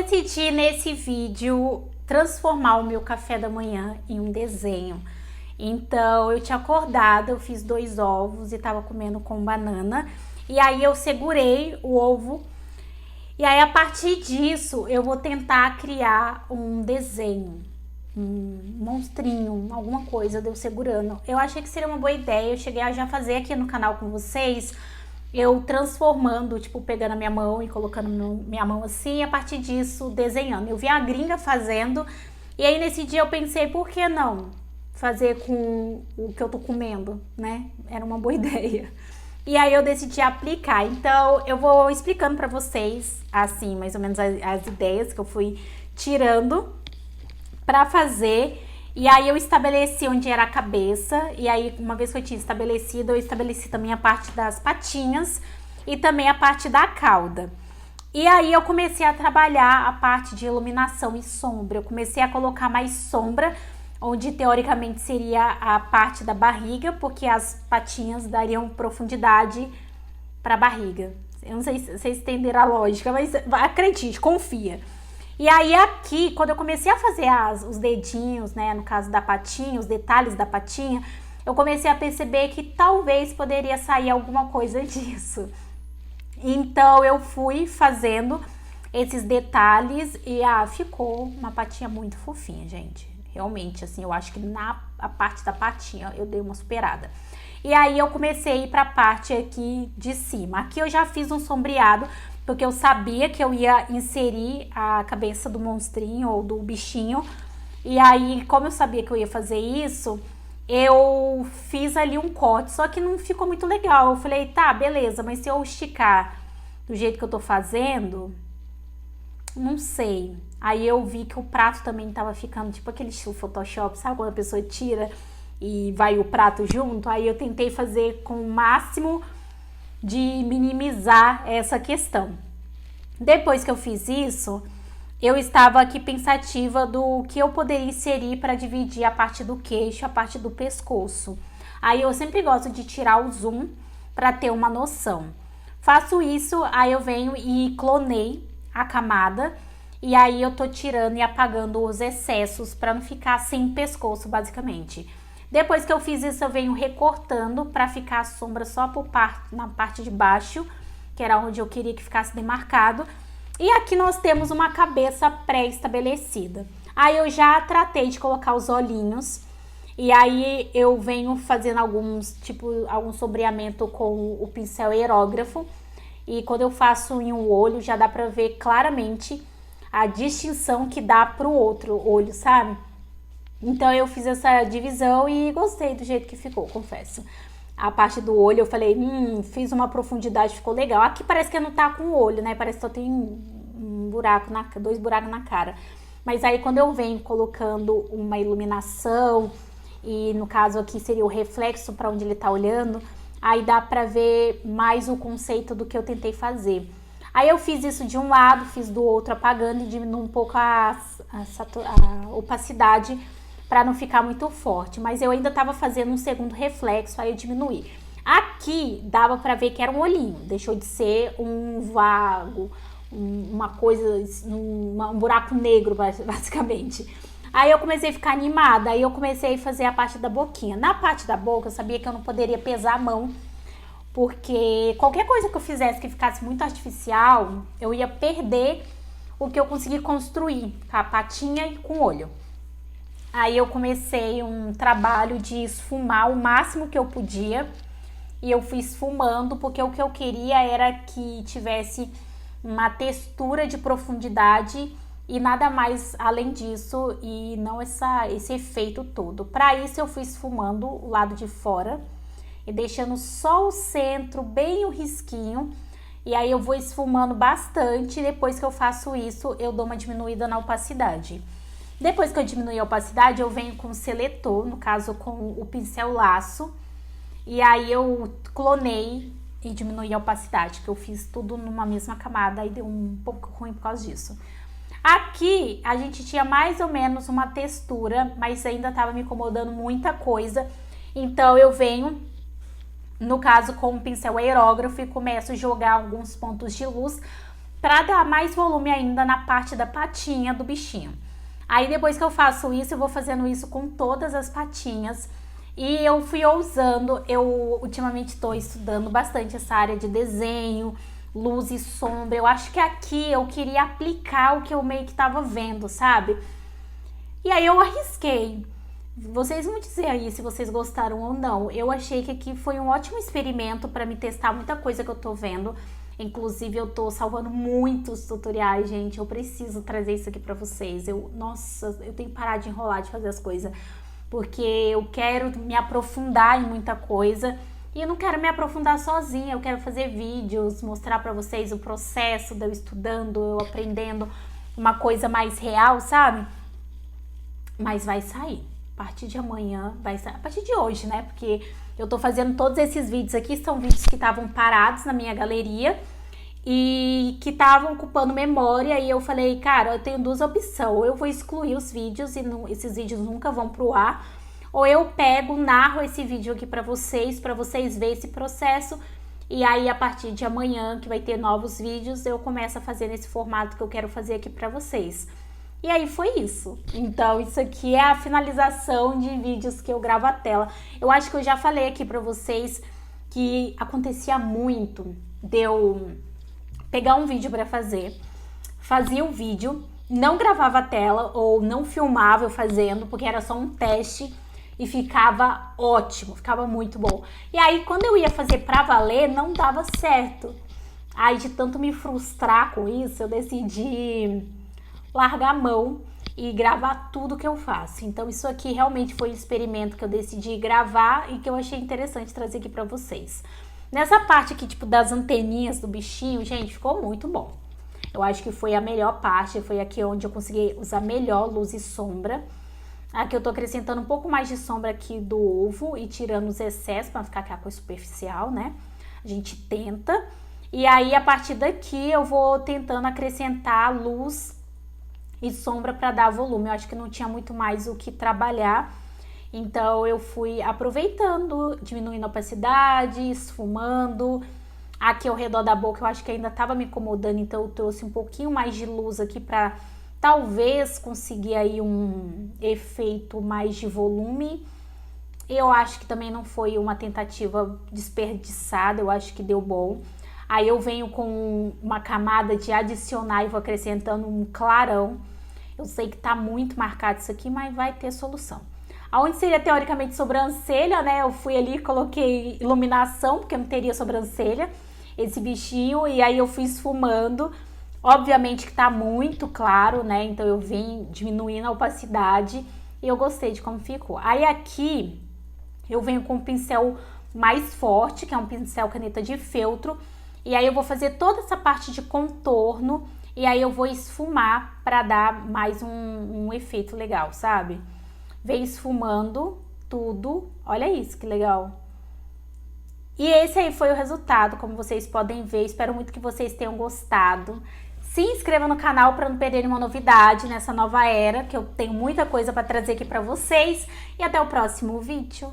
decidi nesse vídeo transformar o meu café da manhã em um desenho. Então eu tinha acordado, eu fiz 2 ovos e tava comendo com banana. E aí eu segurei o ovo. E aí a partir disso eu vou tentar criar um desenho, um monstrinho, alguma coisa de eu segurando. Eu achei que seria uma boa ideia, eu cheguei a já fazer aqui no canal com vocês, eu transformando, tipo, pegando a minha mão e colocando minha mão assim, e a partir disso desenhando. Eu vi a gringa fazendo, e aí nesse dia eu pensei, por que não fazer com o que eu tô comendo, né? Era uma boa ideia. E aí eu decidi aplicar. Então eu vou explicando pra vocês, assim, mais ou menos as ideias que eu fui tirando pra fazer. E aí eu estabeleci onde era a cabeça. E aí uma vez que eu tinha estabelecido, eu estabeleci também a parte das patinhas e também a parte da cauda. E aí eu comecei a trabalhar a parte de iluminação e sombra. Eu comecei a colocar mais sombra, onde teoricamente seria a parte da barriga, porque as patinhas dariam profundidade para a barriga. Eu não sei se vocês entenderam a lógica, mas acredite, confia. E aí aqui, quando eu comecei a fazer os dedinhos, né, no caso da patinha, os detalhes da patinha, eu comecei a perceber que talvez poderia sair alguma coisa disso. Então eu fui fazendo esses detalhes e ficou uma patinha muito fofinha, gente. Realmente, assim, eu acho que a parte da patinha eu dei uma superada. E aí eu comecei a ir pra parte aqui de cima. Aqui eu já fiz um sombreado, porque eu sabia que eu ia inserir a cabeça do monstrinho ou do bichinho. E aí, como eu sabia que eu ia fazer isso, eu fiz ali um corte, só que não ficou muito legal. Eu falei, tá, beleza, mas se eu esticar do jeito que eu tô fazendo, não sei. Aí eu vi que o prato também tava ficando tipo aquele estilo Photoshop, sabe? Quando a pessoa tira e vai o prato junto. Aí eu tentei fazer com o máximo de minimizar essa questão. Depois que eu fiz isso, eu estava aqui pensativa do que eu poderia inserir para dividir a parte do queixo, a parte do pescoço. Aí eu sempre gosto de tirar o zoom para ter uma noção. Faço isso, aí eu venho e clonei a camada. E aí eu tô tirando e apagando os excessos para não ficar sem pescoço, basicamente. Depois que eu fiz isso, eu venho recortando para ficar a sombra só na parte de baixo, que era onde eu queria que ficasse demarcado. E aqui nós temos uma cabeça pré-estabelecida. Aí eu já tratei de colocar os olhinhos. E aí eu venho fazendo algum sombreamento com o pincel aerógrafo. E quando eu faço em um olho, já dá pra ver claramente a distinção que dá pro outro olho, sabe? Então eu fiz essa divisão e gostei do jeito que ficou, confesso. A parte do olho eu falei, fiz uma profundidade, ficou legal. Aqui parece que não tá com o olho, né? Parece que só tem dois buracos na cara. Mas aí quando eu venho colocando uma iluminação, e no caso aqui seria o reflexo para onde ele tá olhando, aí dá pra ver mais o conceito do que eu tentei fazer. Aí eu fiz isso de um lado, fiz do outro apagando e diminuindo um pouco a opacidade para não ficar muito forte. Mas eu ainda tava fazendo um segundo reflexo, aí eu diminuí. Aqui dava pra ver que era um olhinho, deixou de ser um vago, uma coisa, um buraco negro basicamente. Aí eu comecei a ficar animada, aí eu comecei a fazer a parte da boquinha. Na parte da boca eu sabia que eu não poderia pesar a mão, porque qualquer coisa que eu fizesse que ficasse muito artificial, eu ia perder o que eu consegui construir com a patinha e com o olho. Aí eu comecei um trabalho de esfumar o máximo que eu podia, e eu fui esfumando porque o que eu queria era que tivesse uma textura de profundidade e nada mais além disso, e não esse efeito todo. Para isso eu fui esfumando o lado de fora e deixando só o centro, bem o risquinho, e aí eu vou esfumando bastante. Depois que eu faço isso, eu dou uma diminuída na opacidade. Depois que eu diminuir a opacidade, eu venho com o seletor, no caso com o pincel laço, e aí eu clonei e diminuí a opacidade, que eu fiz tudo numa mesma camada, e deu um pouco ruim por causa disso. Aqui a gente tinha mais ou menos uma textura, mas ainda estava me incomodando muita coisa, então eu venho, no caso com o pincel aerógrafo, e começo a jogar alguns pontos de luz pra dar mais volume ainda na parte da patinha do bichinho. Aí depois que eu faço isso, eu vou fazendo isso com todas as patinhas. E eu fui ousando, eu ultimamente estou estudando bastante essa área de desenho, luz e sombra. Eu acho que aqui eu queria aplicar o que eu meio que estava vendo, sabe? E aí eu arrisquei. Vocês vão dizer aí se vocês gostaram ou não. Eu achei que aqui foi um ótimo experimento para me testar muita coisa que eu tô vendo. Inclusive eu tô salvando muitos tutoriais, gente. Eu preciso trazer isso aqui para vocês. Nossa, eu tenho que parar de enrolar de fazer as coisas, porque eu quero me aprofundar em muita coisa. E eu não quero me aprofundar sozinha, eu quero fazer vídeos, mostrar pra vocês o processo de eu estudando, eu aprendendo uma coisa mais real, sabe? Mas vai sair. A partir de amanhã vai sair. A partir de hoje, né? Porque eu tô fazendo todos esses vídeos aqui, são vídeos que estavam parados na minha galeria e que estavam ocupando memória. E eu falei, cara, eu tenho duas opções. Ou eu vou excluir os vídeos e esses vídeos nunca vão pro ar, ou eu pego, narro esse vídeo aqui pra vocês verem esse processo. E aí, a partir de amanhã, que vai ter novos vídeos, eu começo a fazer nesse formato que eu quero fazer aqui pra vocês. E aí foi isso. Então, isso aqui é a finalização de vídeos que eu gravo a tela. Eu acho que eu já falei aqui pra vocês que acontecia muito de eu pegar um vídeo pra fazer, fazia o vídeo, não gravava a tela ou não filmava eu fazendo, porque era só um teste, e ficava ótimo, ficava muito bom. E aí, quando eu ia fazer pra valer, não dava certo. Aí, de tanto me frustrar com isso, eu decidi largar a mão e gravar tudo que eu faço. Então, isso aqui realmente foi um experimento que eu decidi gravar e que eu achei interessante trazer aqui pra vocês. Nessa parte aqui, tipo, das anteninhas do bichinho, gente, ficou muito bom. Eu acho que foi a melhor parte, foi aqui onde eu consegui usar melhor luz e sombra. Aqui eu tô acrescentando um pouco mais de sombra aqui do ovo e tirando os excessos pra não ficar aquela coisa superficial, né? A gente tenta. E aí, a partir daqui, eu vou tentando acrescentar luz e sombra pra dar volume. Eu acho que não tinha muito mais o que trabalhar. Então, eu fui aproveitando, diminuindo a opacidade, esfumando. Aqui ao redor da boca, eu acho que ainda tava me incomodando, então eu trouxe um pouquinho mais de luz aqui pra talvez conseguir aí um efeito mais de volume. Eu acho que também não foi uma tentativa desperdiçada, eu acho que deu bom. Aí eu venho com uma camada de adicionar e vou acrescentando um clarão. Eu sei que tá muito marcado isso aqui, mas vai ter solução. Aonde seria teoricamente sobrancelha, né? Eu fui ali e coloquei iluminação, porque eu não teria sobrancelha, esse bichinho, e aí eu fui esfumando. Obviamente que tá muito claro, né? Então eu vim diminuindo a opacidade e eu gostei de como ficou. Aí aqui eu venho com um pincel mais forte, que é um pincel caneta de feltro. E aí eu vou fazer toda essa parte de contorno e aí eu vou esfumar para dar mais um efeito legal, sabe? Vem esfumando tudo. Olha isso, que legal. E esse aí foi o resultado, como vocês podem ver. Espero muito que vocês tenham gostado. Se inscreva no canal para não perder nenhuma novidade nessa nova era, que eu tenho muita coisa para trazer aqui para vocês. E até o próximo vídeo.